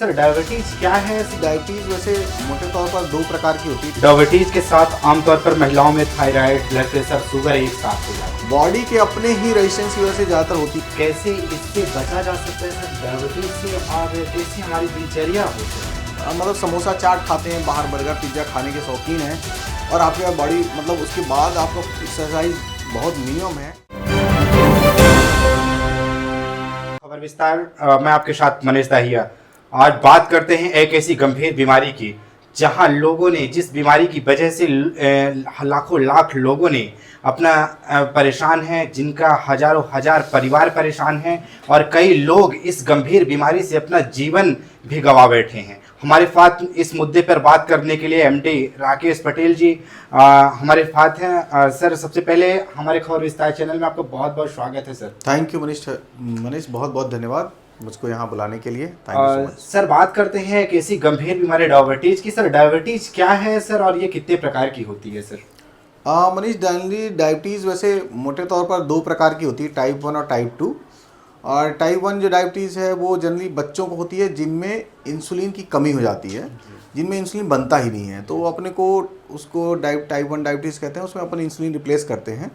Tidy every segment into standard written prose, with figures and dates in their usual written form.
Sir diabetes क्या है? Diabetes वैसे मोटे तौर पर दो प्रकार की होती है। डायबिटीज के साथ आमतौर पर महिलाओं में थायराइड, ब्लड प्रेशर, शुगर एक साथ हो जाता है। बॉडी के अपने ही रेजिस्टेंस की वजह से ज़्यादातर होती है। कैसे इससे बचा जा सकता है सर डायबिटीज से, और कैसी हमारी दिनचर्या हो सकती है? मतलब समोसा चाट खाते हैं, बाहर बर्गर पिज्ज़ा खाने के शौकीन हैं, और आपके बॉडी मतलब उसके बाद आपका एक्सरसाइज बहुत मिनिमम है। खबर विस्तार, मैं आपके साथ मनीष दाहिया। आज बात करते हैं एक ऐसी गंभीर बीमारी की जहां लोगों ने, जिस बीमारी की वजह से लाखों लाख लोगों ने अपना परेशान हैं, जिनका हजारों हजार परिवार परेशान हैं, और कई लोग इस गंभीर बीमारी से अपना जीवन भी गंवा बैठे हैं। हमारे साथ इस मुद्दे पर बात करने के लिए एमडी राकेश पटेल जी हमारे साथ हैं। सर, सबसे पहले हमारे खबर विस्तार चैनल में आपका बहुत बहुत स्वागत है सर। थैंक यू मनीष, बहुत बहुत धन्यवाद मुझको यहाँ बुलाने के लिए। Thank you so much. Sir, बात करते हैं एक ऐसी गंभीर बीमारी डायबिटीज की। सर, डायबिटीज क्या है सर, और ये कितने प्रकार की होती है सर? मनीष, डायबिटीज़ वैसे मोटे तौर पर दो प्रकार की होती है, टाइप 1 और टाइप 2। और टाइप 1 जो डायबिटीज़ है वो जनरली बच्चों को होती है, जिनमें इंसुलिन की कमी हो जाती है, जिनमें इंसुलिन बनता ही नहीं है, तो अपने को उसको टाइप 1 डायबिटीज़ कहते हैं। उसमें अपन इंसुलिन रिप्लेस करते हैं।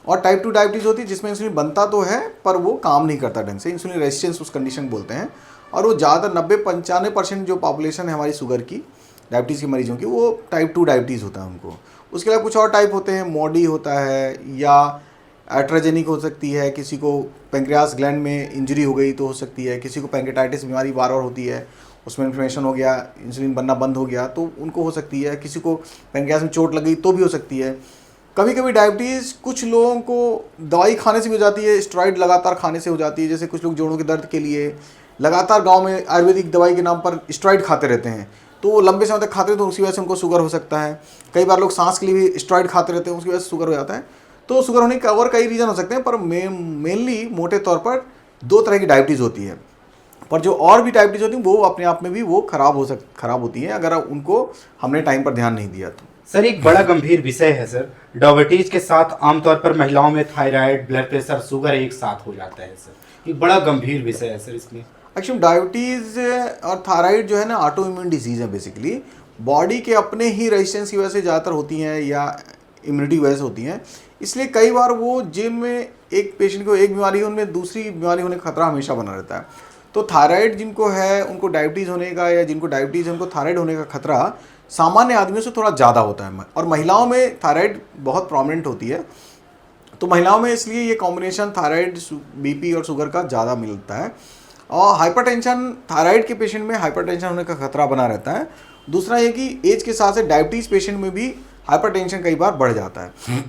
और टाइप 2 डायबिटीज़ होती है जिसमें इंसुलिन बनता तो है पर वो काम नहीं करता ढंग से, इंसुलिन रेजिस्टेंस उस कंडीशन बोलते हैं। और वो ज़्यादातर 90-95% जो पॉपुलेशन है हमारी शुगर की, डायबिटीज़ के मरीजों की, वो टाइप 2 डायबिटीज़ होता है उनको। उसके अलावा कुछ और टाइप होते हैं, मोडी होता है, या एट्राजेनिक हो सकती है, किसी को पेंक्रियास ग्लैंड में इंजरी हो गई तो हो सकती है, किसी को पेंक्रेटाइटिस बीमारी बार बार होती है, उसमें इन्फ्लेमेशन हो गया, इंसुलिन बनना बंद हो गया तो उनको हो सकती है, किसी को पेंक्रियास में चोट लग गई तो भी हो सकती है। कभी कभी डायबिटीज़ कुछ लोगों को दवाई खाने से भी हो जाती है, स्टेरॉइड लगातार खाने से हो जाती है। जैसे कुछ लोग जोड़ों के दर्द के लिए लगातार गांव में आयुर्वेदिक दवाई के नाम पर स्टेरॉइड खाते रहते हैं, तो वो लंबे समय तक खाते हैं, तो उसी वजह से उनको शुगर हो सकता है। कई बार लोग सांस के लिए भी स्टेरॉइड खाते रहते हैं, उसकी वजह से शुगर हो जाता है। तो शुगर होने के और कई रीज़न हो सकते हैं, पर मेनली मोटे तौर पर दो तरह की डायबिटीज़ होती है। पर जो और भी डायबिटीज़ होती है वो अपने आप में भी वो खराब होती है अगर उनको हमने टाइम पर ध्यान नहीं दिया तो। सर, एक बड़ा गंभीर विषय है सर। डायबिटीज के साथ आमतौर पर महिलाओं में थायराइड, ब्लड प्रेशर, शुगर एक साथ हो जाता है सर। एक बड़ा गंभीर विषय है सर इसमें। एक्चुअली डायबिटीज़ और थायराइड जो है ना, ऑटो इम्यून डिजीज़ है बेसिकली। बॉडी के अपने ही रेजिस्टेंस की वजह से ज़्यादातर होती हैं, या इम्यूनिटी की वजह से होती हैं। इसलिए कई बार वो जिम में एक पेशेंट को एक बीमारी है, उनमें दूसरी बीमारी होने का खतरा हमेशा बना रहता है। तो थायराइड जिनको है उनको डायबिटीज़ होने का, या जिनको डायबिटीज़ है उनको थायराइड होने का खतरा सामान्य आदमियों से थोड़ा ज़्यादा होता है। और महिलाओं में थायराइड बहुत प्रोमिनेंट होती है, तो महिलाओं में इसलिए ये कॉम्बिनेशन थायराइड, बीपी और शुगर का ज़्यादा मिलता है। और हाइपरटेंशन, थायराइड के पेशेंट में हाइपरटेंशन होने का खतरा बना रहता है। दूसरा ये कि एज के साथ से डायबिटीज़ पेशेंट में भी हाइपरटेंशन कई बार बढ़ जाता है।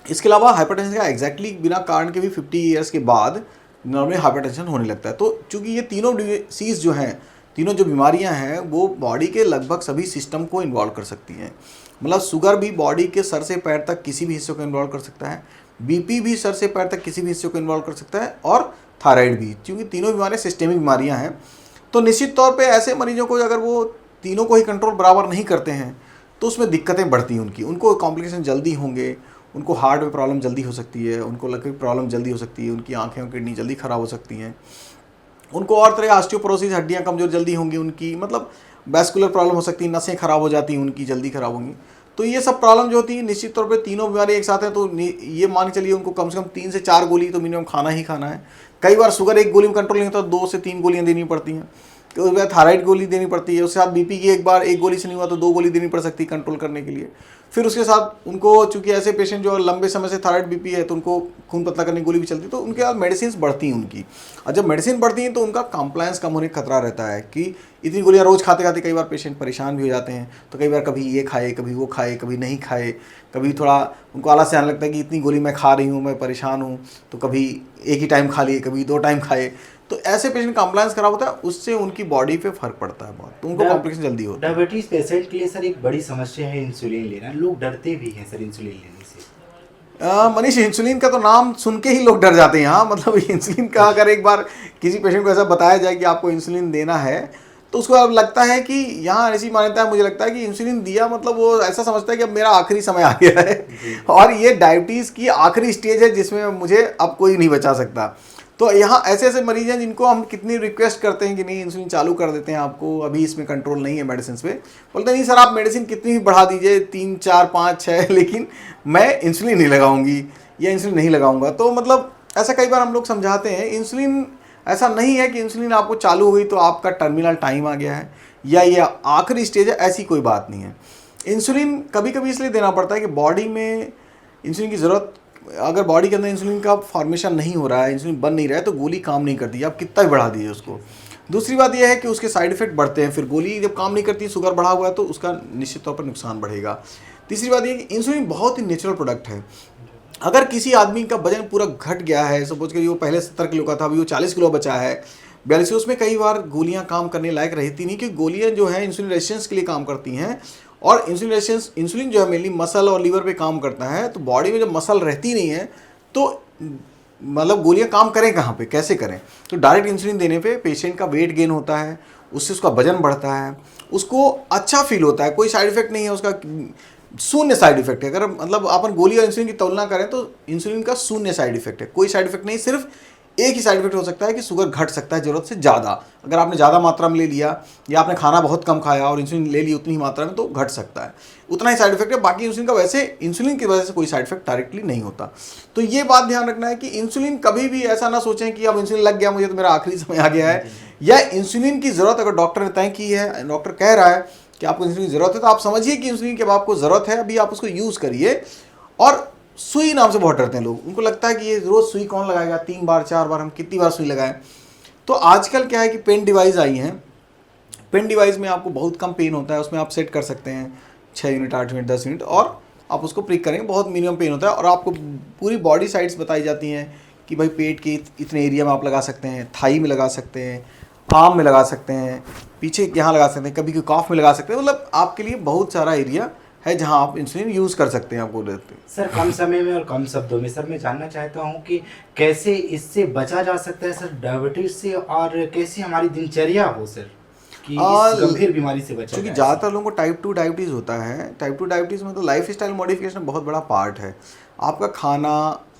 इसके अलावा हाइपरटेंशन का एग्जैक्टली बिना कारण के भी 50 ईयर्स के बाद नॉर्मली हाइपरटेंशन होने लगता है। तो चूँकि ये तीनों डिसीज़ जो हैं, तीनों जो बीमारियां हैं, वो बॉडी के लगभग सभी सिस्टम को इन्वॉल्व कर सकती हैं। मतलब शुगर भी बॉडी के सर से पैर तक किसी भी हिस्से को इन्वॉल्व कर सकता है, बीपी भी सर से पैर तक किसी भी हिस्से को इन्वॉल्व कर सकता है, और थायराइड भी, क्योंकि तीनों बीमारियां सिस्टेमिक बीमारियां हैं। तो निश्चित तौर पे ऐसे मरीजों को अगर वो तीनों को ही कंट्रोल बराबर नहीं करते हैं तो उसमें दिक्कतें बढ़ती हैं उनको कॉम्प्लिकेशन जल्दी होंगे, उनको हार्ट में प्रॉब्लम जल्दी हो सकती है, उनको लकड़ी की प्रॉब्लम जल्दी हो सकती है, उनकी आँखें और किडनी जल्दी ख़राब हो सकती हैं, उनको और तरह ऑस्टियोपोरोसिस, हड्डियाँ कमज़ोर जल्दी होंगी उनकी, मतलब वैस्कुलर प्रॉब्लम हो सकती है, नसें ख़राब हो जाती हैं उनकी, जल्दी ख़राब होंगी। तो ये सब प्रॉब्लम जो होती है, निश्चित तौर पे तीनों बीमारी एक साथ हैं तो ये मान के चलिए उनको कम से कम 3 से 4 गोली तो मिनिमम खाना ही खाना है। कई बार शुगर एक गोली में कंट्रोल नहीं होता तो 2 से 3 गोलियाँ देनी पड़ती हैं। तो उसके बाद थायराइड गोली देनी पड़ती है, उसके साथ बीपी की एक गोली से नहीं हुआ तो 2 गोली देनी पड़ सकती है कंट्रोल करने के लिए। फिर उसके साथ उनको, चूंकि ऐसे पेशेंट जो लंबे समय से थायराइड बीपी है तो उनको खून पतला करने की गोली भी चलती है, तो उनके बाद मेडिसिन बढ़ती हैं उनकी। और जब मेडिसिन बढ़ती हैं तो उनका कंप्लायंस कम होने का खतरा रहता है कि इतनी गोलियां रोज़ खाते खाते कई बार पेशेंट परेशान भी हो जाते हैं। तो कई बार कभी ये खाए, कभी वो खाए, कभी नहीं खाए, कभी थोड़ा उनको आलस से आने लगता है कि इतनी गोली मैं खा रही हूँ, मैं परेशान हूँ, तो कभी एक ही टाइम खा लिए, कभी 2 टाइम खाए। तो ऐसे पेशेंट कंप्लायंस खराब होता है, उससे उनकी बॉडी पे फर्क पड़ता है बहुत, तो उनको कॉम्प्लिकेशन जल्दी होता है। डायबिटीज पेशेंट के लिए सर एक बड़ी समस्या है इंसुलिन लेना। लोग डरते भी हैं सर इंसुलिन लेने से। मनीष, इंसुलिन का तो नाम सुन के ही लोग डर जाते हैं यहाँ। मतलब इंसुलिन का अगर एक बार किसी पेशेंट को ऐसा बताया जाए कि आपको इंसुलिन देना है, तो उसको अब लगता है कि यहाँ ऐसी मान्यता है, मुझे लगता है कि इंसुलिन दिया मतलब वो ऐसा समझता है कि अब मेरा आखिरी समय आ गया है और ये डायबिटीज़ की आखिरी स्टेज है जिसमें मुझे अब कोई नहीं बचा सकता। तो यहाँ ऐसे ऐसे मरीज हैं जिनको हम कितनी रिक्वेस्ट करते हैं कि नहीं इंसुलिन चालू कर देते हैं आपको, अभी इसमें कंट्रोल नहीं है मेडिसिन पे। बोलते नहीं सर आप मेडिसिन कितनी भी बढ़ा दीजिए 3 4 5 6, लेकिन मैं इंसुलिन नहीं लगाऊंगी या इंसुलिन नहीं लगाऊंगा। तो मतलब ऐसा कई बार हम लोग समझाते हैं। इंसुलिन ऐसा नहीं है कि इंसुलिन आपको चालू हो गई तो आपका टर्मिनल टाइम आ गया है या ये आखिरी स्टेज है, ऐसी कोई बात नहीं है। इंसुलिन कभी कभी इसलिए देना पड़ता है कि बॉडी में इंसुलिन की ज़रूरत, अगर बॉडी के अंदर इंसुलिन का फॉर्मेशन नहीं हो रहा है, इंसुलिन बन नहीं रहा है, तो गोली काम नहीं करती, आप कितना भी बढ़ा दीजिए उसको। दूसरी बात यह है कि उसके साइड इफेक्ट बढ़ते हैं, फिर गोली जब काम नहीं करती, शुगर बढ़ा हुआ है तो उसका निश्चित तौर पर नुकसान बढ़ेगा। तीसरी बात यह कि इंसुलिन बहुत ही नेचुरल प्रोडक्ट है। अगर किसी आदमी का वजन पूरा घट गया है, सपोज करिए वो पहले 70 किलो का था, अभी वो 40 किलो बचा है, 42, उसमें कई बार गोलियां काम करने लायक रहती नहीं, क्योंकि गोलियां जो है इंसुलिन रेजिस्टेंस के लिए काम करती हैं, और इंसुलिन जो है मेनली मसल और लीवर पे काम करता है। तो बॉडी में जब मसल रहती नहीं है तो मतलब गोलियां काम करें कहाँ पे, कैसे करें। तो डायरेक्ट इंसुलिन देने पे पेशेंट का वेट गेन होता है, उससे उसका वजन बढ़ता है, उसको अच्छा फील होता है, कोई साइड इफेक्ट नहीं है उसका, शून्य साइड इफेक्ट है। अगर मतलब अपन गोली और इंसुलिन की तुलना करें तो इंसुलिन का शून्य साइड इफेक्ट है, कोई साइड इफेक्ट नहीं। सिर्फ एक ही साइड इफेक्ट हो सकता है कि शुगर घट सकता है ज़रूरत से ज़्यादा, अगर आपने ज़्यादा मात्रा में ले लिया या आपने खाना बहुत कम खाया और इंसुलिन ले ली उतनी ही मात्रा में, तो घट सकता है, उतना ही साइड इफेक्ट है। बाकी इंसुलिन का वैसे इंसुलिन की वजह से कोई साइड इफेक्ट डायरेक्टली नहीं होता। तो ये बात ध्यान रखना है कि इंसुलिन कभी भी ऐसा ना सोचें कि अब इंसुलिन लग गया मुझे तो मेरा आखिरी समय आ गया है, या इंसुलिन की ज़रूरत अगर डॉक्टर ने तय की है, डॉक्टर कह रहा है कि आपको इंसुलिन की ज़रूरत है, तो आप समझिए कि इंसुलिन की अब आपको ज़रूरत है, अभी आप उसको यूज़ करिए। और सुई नाम से बहुत डरते हैं लोग, उनको लगता है कि ये रोज़ सुई कौन लगाएगा, 3 बार 4 बार हम कितनी बार सुई लगाएं। तो आजकल क्या है कि पेन डिवाइस आई हैं, पेन डिवाइस में आपको बहुत कम पेन होता है, उसमें आप सेट कर सकते हैं 6 यूनिट 8 यूनिट 10 यूनिट, और आप उसको प्रिक करेंगे, बहुत मिनिमम पेन होता है। और आपको पूरी बॉडी साइड्स बताई जाती हैं कि भाई पेट के इतने एरिया में आप लगा सकते हैं, थाई में लगा सकते हैं, आर्म में लगा सकते हैं, पीछे यहाँ लगा सकते हैं, कभी कभी कॉफ में लगा सकते हैं। मतलब आपके लिए बहुत सारा एरिया है जहां आप इंसुलिन यूज़ कर सकते हैं। आपको देते हैं सर कम समय में और कम शब्दों में सर मैं जानना चाहता हूँ कि कैसे इससे बचा जा सकता है सर डायबिटीज से, और कैसे हमारी दिनचर्या हो सर कि इस गंभीर बीमारी से बचा क्योंकि जाए। ज़्यादातर लोगों को टाइप 2 डायबिटीज़ होता है। टाइप 2 डायबिटीज़ में तो लाइफ स्टाइल मॉडिफिकेशन बहुत बड़ा पार्ट है। आपका खाना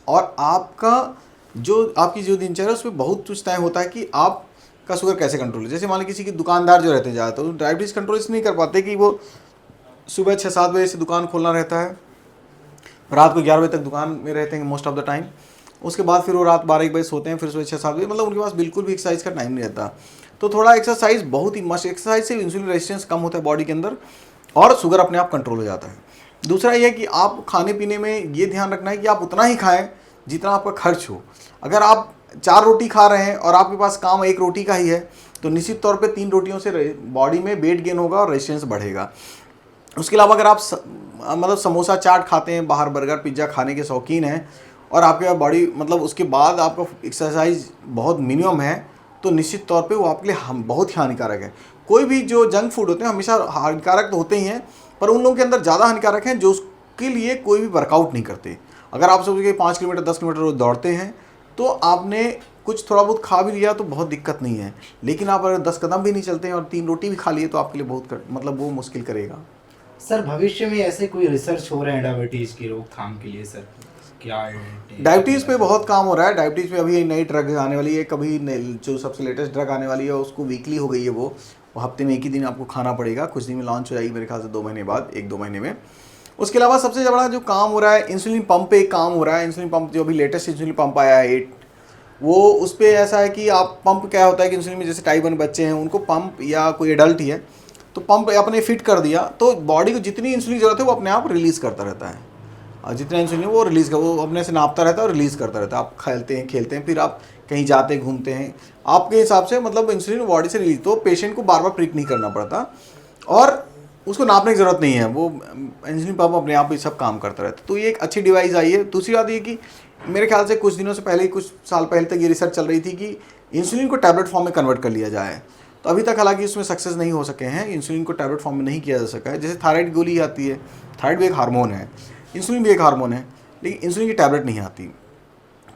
और आपका जो आपकी जो दिनचर्या है उसमें बहुत कुछ तय होता है कि आपका शुगर कैसे कंट्रोल है। जैसे मान लीजिए किसी की दुकानदार जो रहते हैं ज़्यादातर, तो डायबिटीज़ कंट्रोल इसलिए नहीं कर पाते कि वो सुबह 6-7 बजे से दुकान खोलना रहता है, रात को 11 बजे तक दुकान में रहते हैं मोस्ट ऑफ द टाइम, उसके बाद फिर वो रात 12-1 बजे सोते हैं, फिर सुबह 6-7 बजे, मतलब उनके पास बिल्कुल भी एक्सरसाइज का टाइम नहीं रहता। तो थोड़ा एक्सरसाइज बहुत ही मस्ट, एक्सरसाइज से इंसुलिन रेजिस्टेंस कम होता है बॉडी के अंदर और शुगर अपने आप कंट्रोल हो जाता है। दूसरा ये है कि आप खाने पीने में ये ध्यान रखना है कि आप उतना ही खाएं जितना आपका खर्च हो। अगर आप 4 रोटी खा रहे हैं और आपके पास काम 1 रोटी का ही है, तो निश्चित तौर पे 3 रोटियों से बॉडी में वेट गेन होगा और रेजिस्टेंस बढ़ेगा। उसके अलावा अगर आप मतलब समोसा चाट खाते हैं, बाहर बर्गर पिज्ज़ा खाने के शौकीन हैं, और आपके बॉडी मतलब उसके बाद आपका एक्सरसाइज बहुत मिनिमम है, तो निश्चित तौर पे वो आपके लिए बहुत ही हानिकारक है। कोई भी जो जंक फूड होते हैं हमेशा हानिकारक तो होते ही हैं, पर उन लोगों के अंदर ज़्यादा हानिकारक हैं जो उसके लिए कोई भी वर्कआउट नहीं करते। अगर आप समझिए 5 किलोमीटर 10 किलोमीटर रोज दौड़ते हैं, तो आपने कुछ थोड़ा बहुत खा भी लिया तो बहुत दिक्कत नहीं है, लेकिन आप अगर 10 कदम भी नहीं चलते हैं और 3 रोटी भी खा लिए तो आपके लिए बहुत मतलब वो मुश्किल करेगा। सर भविष्य में ऐसे कोई रिसर्च हो रहा है डायबिटीज की रोकथाम के लिए सर? क्या डायबिटीज़ पे बहुत काम हो रहा है। डायबिटीज़ पे अभी नई ड्रग आने वाली है, कभी जो सबसे लेटेस्ट ड्रग आने वाली है उसको वीकली हो गई है, वो हफ्ते में 1 ही दिन आपको खाना पड़ेगा, कुछ दिन में लॉन्च हो जाएगी मेरे ख्याल से 2 महीने बाद, 1-2 महीने में। उसके अलावा सबसे बड़ा जो काम हो रहा है इंसुलिन पंप पे काम हो रहा है। इंसुलिन पंप जो अभी लेटेस्ट इंसुलिन पंप आया है 8, वो उस पर ऐसा है कि आप पंप क्या होता है कि इंसुलिन में जैसे टाइप 1 बच्चे हैं उनको पंप, या कोई एडल्ट ही है तो पंप अपने फिट कर दिया तो बॉडी को जितनी इंसुलिन ज़रूरत है वो अपने आप रिलीज़ करता रहता है, और जितना इंसुलिन वो रिलीज़ कर वो अपने से नापता रहता है और रिलीज़ करता रहता है। आप खेलते हैं फिर आप कहीं जाते हैं घूमते हैं, आपके हिसाब से मतलब इंसुलिन बॉडी से रिलीज, तो पेशेंट को बार बार प्रिक नहीं करना पड़ता और उसको नापने की ज़रूरत नहीं है, वो इंसुलिन पंप अपने आप ही सब काम करता रहता है। तो ये एक अच्छी डिवाइस आई है। दूसरी बात ये कि मेरे ख्याल से कुछ दिनों से पहले, कुछ साल पहले तक ये रिसर्च चल रही थी कि इंसुलिन को टैबलेट फॉर्म में कन्वर्ट कर लिया जाए, तो अभी तक हालांकि उसमें सक्सेस नहीं हो सके हैं। इंसुलिन को टैबलेट फॉर्म में नहीं किया जा सका है। जैसे थायराइड गोली आती है, थायराइड भी एक हार्मोन है, इंसुलिन भी एक हार्मोन है, लेकिन इंसुलिन की टैबलेट नहीं आती,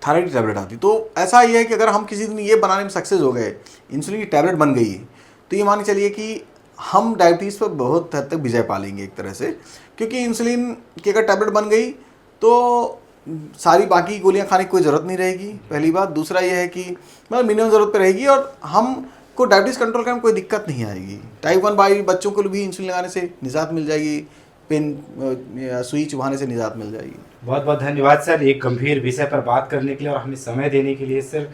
थायराइड की टैबलेट आती। तो ऐसा ये है कि अगर हम किसी दिन ये बनाने में सक्सेस हो गए, इंसुलिन की टैबलेट बन गई, तो ये मान के चलिए कि हम डायबिटीज़ पर बहुत हद तक विजय पा लेंगे एक तरह से, क्योंकि इंसुलिन की अगर टैबलेट बन गई तो सारी बाकी गोलियां खाने की कोई ज़रूरत नहीं रहेगी, पहली बात। दूसरा ये है कि मतलब मिनिमम ज़रूरत पे रहेगी और हमको डायबिटीज़ कंट्रोल करने में कोई दिक्कत नहीं आएगी। टाइप 1 बाई बच्चों को भी इंसुलिन लगाने से निजात मिल जाएगी, पेन सुई चुभाने से निजात मिल जाएगी। बहुत बहुत धन्यवाद सर एक गंभीर विषय पर बात करने के लिए और हमें समय देने के लिए सर।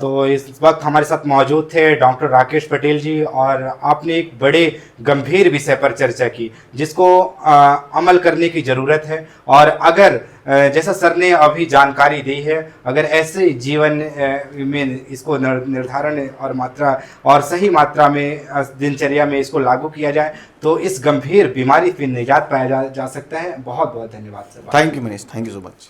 तो इस वक्त हमारे साथ मौजूद थे डॉक्टर राकेश पटेल जी और आपने एक बड़े गंभीर विषय पर चर्चा की जिसको अमल करने की ज़रूरत है। और अगर जैसा सर ने अभी जानकारी दी है, अगर ऐसे जीवन में इसको निर्धारण और मात्रा और सही मात्रा में दिनचर्या में इसको लागू किया जाए तो इस गंभीर बीमारी से निजात पाया जा सकता है। बहुत बहुत धन्यवाद sir. Thank you Manish, thank you so much.